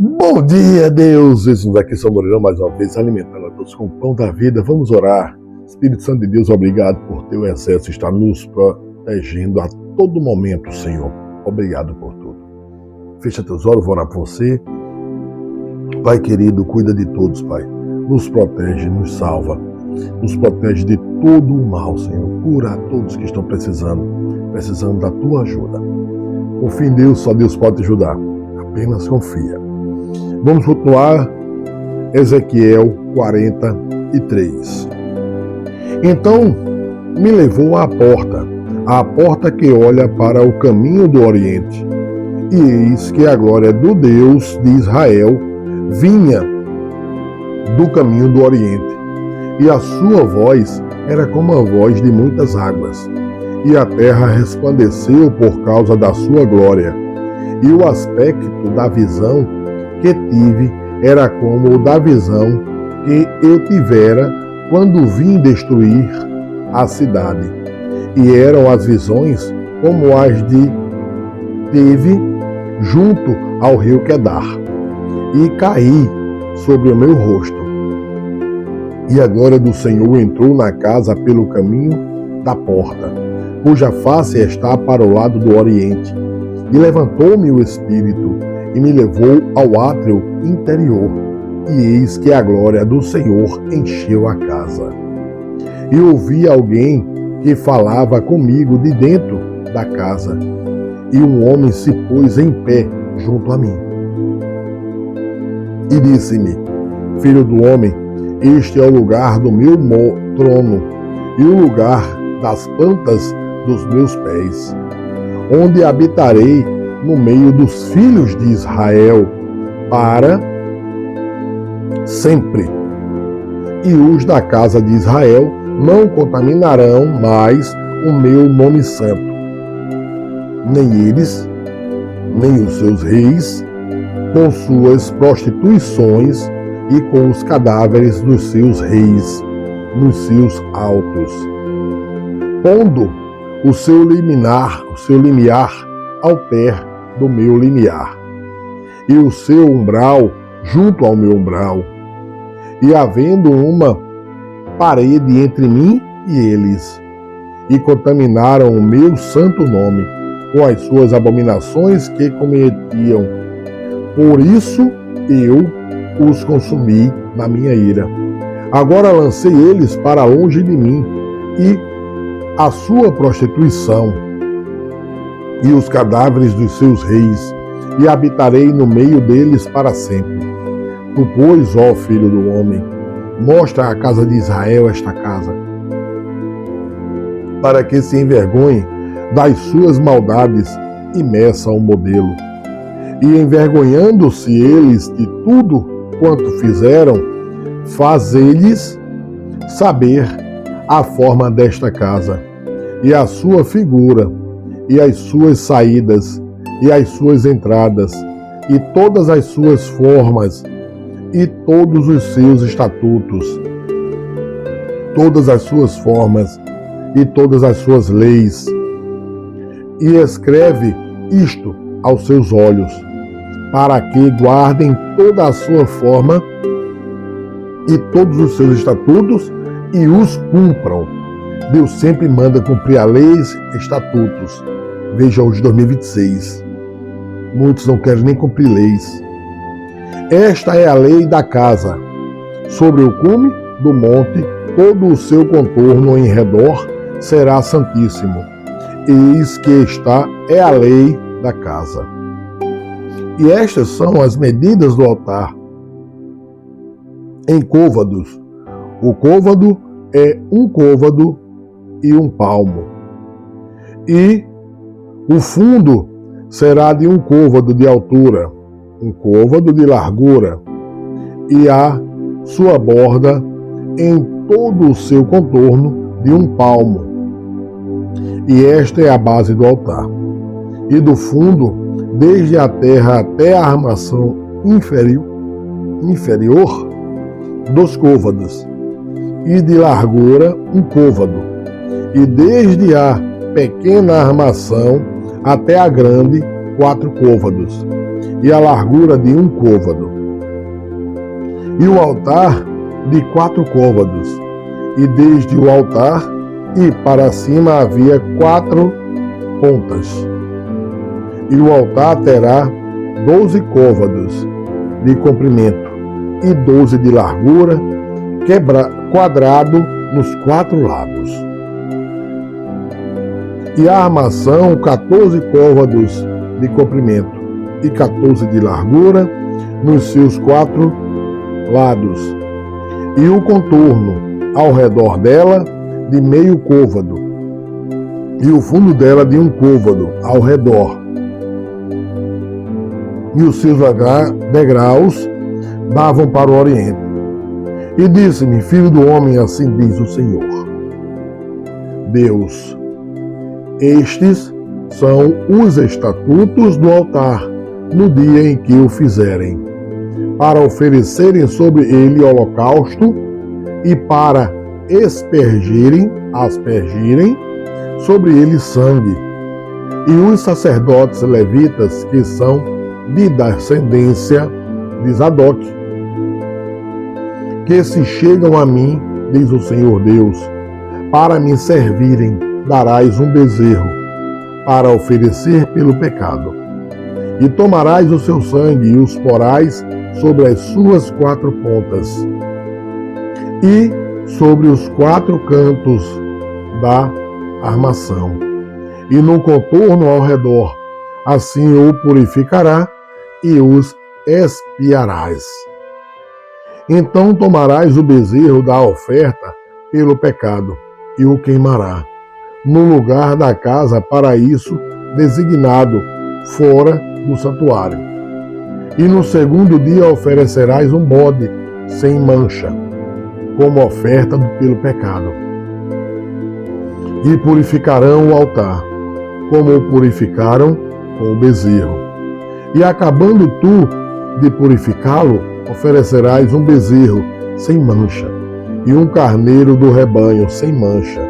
Bom dia, Deus! Estamos aqui, São Moreira, mais uma vez, alimentando a todos com o pão da vida. Vamos orar. Espírito Santo de Deus, obrigado por teu exército estar nos protegendo a todo momento, Senhor. Obrigado por tudo. Fecha teus olhos, vou orar por você. Pai querido, cuida de todos, Pai. Nos protege, nos salva. Nos protege de todo o mal, Senhor. Cura a todos que estão precisando da tua ajuda. Confia em Deus, só Deus pode te ajudar. Apenas confia. Vamos continuar, Ezequiel 43. Então me levou à porta que olha para o caminho do Oriente. E eis que a glória do Deus de Israel vinha do caminho do Oriente. E a sua voz era como a voz de muitas águas. E a terra resplandeceu por causa da sua glória. E o aspecto da visão que tive era como o da visão que eu tivera quando vim destruir a cidade. E eram as visões como as de teve junto ao rio Quedar. E caí sobre o meu rosto. E a glória do Senhor entrou na casa pelo caminho da porta, cuja face está para o lado do Oriente. E levantou-me o Espírito e me levou ao átrio interior. E eis que a glória do Senhor encheu a casa. E ouvi alguém que falava comigo de dentro da casa. E um homem se pôs em pé junto a mim. E disse-me: Filho do homem, este é o lugar do meu trono e o lugar das plantas dos meus pés, onde habitarei no meio dos filhos de Israel para sempre. E os da casa de Israel não contaminarão mais o meu nome santo, nem eles, nem os seus reis, com suas prostituições e com os cadáveres dos seus reis nos seus altos, pondo o seu limiar ao pé do meu limiar, e o seu umbral junto ao meu umbral, e havendo uma parede entre mim e eles, e contaminaram o meu santo nome com as suas abominações que cometiam. Por isso eu os consumi na minha ira. Agora lancei eles para longe de mim, e a sua prostituição, e os cadáveres dos seus reis, e habitarei no meio deles para sempre. Tu, pois, ó filho do homem, mostra à casa de Israel esta casa, para que se envergonhe das suas maldades e meça o modelo. E envergonhando-se eles de tudo quanto fizeram, fazei-lhes saber a forma desta casa, e a sua figura, e as suas saídas, e as suas entradas, e todas as suas formas, e todos os seus estatutos, todas as suas formas, e todas as suas leis. E escreve isto aos seus olhos, para que guardem toda a sua forma, e todos os seus estatutos, e os cumpram. Deus sempre manda cumprir a lei e estatutos. Veja hoje 2026. Muitos não querem nem cumprir leis. Esta é a lei da casa. Sobre o cume do monte, todo o seu contorno em redor será santíssimo. Eis que esta é a lei da casa. E estas são as medidas do altar. Em côvados. O côvado é um côvado e um palmo. E o fundo será de um côvado de altura, um côvado de largura, e a sua borda em todo o seu contorno de um palmo. E esta é a base do altar. E do fundo, desde a terra até a armação inferior, 2 côvados, e de largura 1 côvado, e desde a pequena armação até a grande, 4 côvados, e a largura de 1 côvado. E o altar de 4 côvados, e desde o altar e para cima havia 4 pontas. E o altar terá 12 côvados de comprimento e 12 de largura, quadrado nos 4 lados. E a armação, 14 côvados de comprimento e 14 de largura nos seus 4 lados. E o contorno ao redor dela de meio côvado, e o fundo dela de 1 côvado ao redor. E os seus degraus davam para o oriente. E disse-me: filho do homem, assim diz o Senhor Deus, estes são os estatutos do altar no dia em que o fizerem, para oferecerem sobre ele holocausto e para aspergirem sobre ele sangue. E os sacerdotes levitas, que são de descendência de Zadok, que se chegam a mim, diz o Senhor Deus, para me servirem, darás um bezerro para oferecer pelo pecado. E tomarás o seu sangue e os porás sobre as suas 4 pontas e sobre os 4 cantos da armação, e no contorno ao redor. Assim o purificará e os expiarás. Então tomarás o bezerro da oferta pelo pecado e o queimará no lugar da casa para isso designado, fora do santuário. E no segundo dia oferecerás um bode sem mancha, como oferta pelo pecado. E purificarão o altar, como o purificaram com o bezerro. E acabando tu de purificá-lo, oferecerás um bezerro sem mancha, e um carneiro do rebanho sem mancha,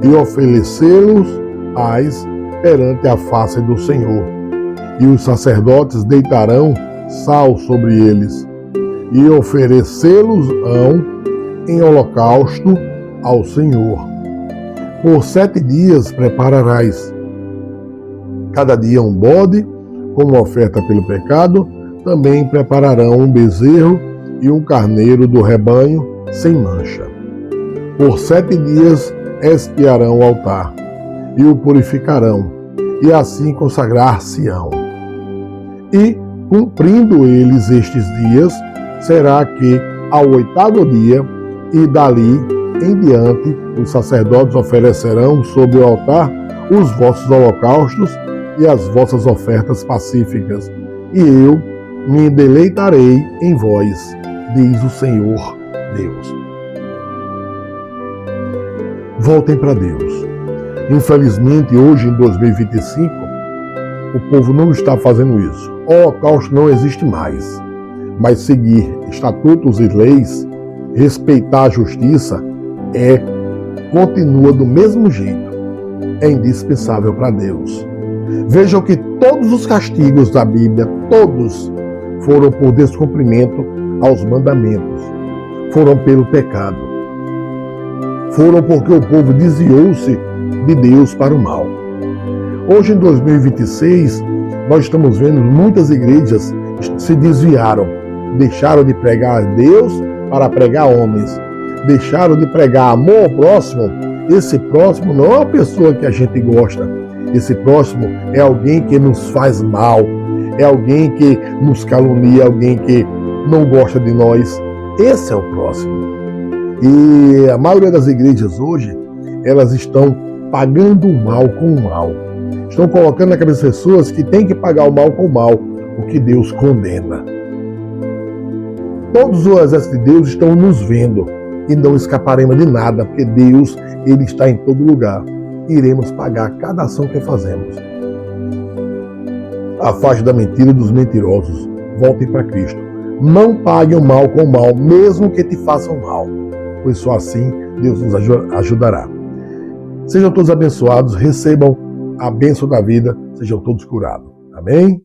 e oferecê-los-ás perante a face do Senhor. E os sacerdotes deitarão sal sobre eles, e oferecê-los-ão em holocausto ao Senhor. Por 7 dias prepararás cada dia um bode, como oferta pelo pecado. Também prepararão um bezerro e um carneiro do rebanho sem mancha. Por 7 dias expiarão o altar e o purificarão, e assim consagrar-se-ão. E, cumprindo eles estes dias, será que ao 8º dia e dali em diante os sacerdotes oferecerão sobre o altar os vossos holocaustos e as vossas ofertas pacíficas, e eu me deleitarei em vós, diz o Senhor Deus. Voltem para Deus. Infelizmente, hoje em 2025, o povo não está fazendo isso. O holocausto não existe mais. Mas seguir estatutos e leis, respeitar a justiça, continua do mesmo jeito. É indispensável para Deus. Vejam que todos os castigos da Bíblia, todos, foram por descumprimento aos mandamentos. Foram pelo pecado. Foram porque o povo desviou-se de Deus para o mal. Hoje, em 2026, nós estamos vendo muitas igrejas se desviaram. Deixaram de pregar a Deus para pregar homens. Deixaram de pregar amor ao próximo. Esse próximo não é uma pessoa que a gente gosta. Esse próximo é alguém que nos faz mal. É alguém que nos calunia, alguém que não gosta de nós. Esse é o próximo. E a maioria das igrejas hoje, elas estão pagando o mal com o mal. Estão colocando na cabeça das pessoas que tem que pagar o mal com o mal, o que Deus condena. Todos os exércitos de Deus estão nos vendo e não escaparemos de nada, porque Deus, Ele está em todo lugar. Iremos pagar cada ação que fazemos. Afaste da mentira e dos mentirosos. Voltem para Cristo. Não pague o mal com o mal, mesmo que te façam mal, pois só assim Deus nos ajudará. Sejam todos abençoados, recebam a bênção da vida, sejam todos curados. Amém. Amém?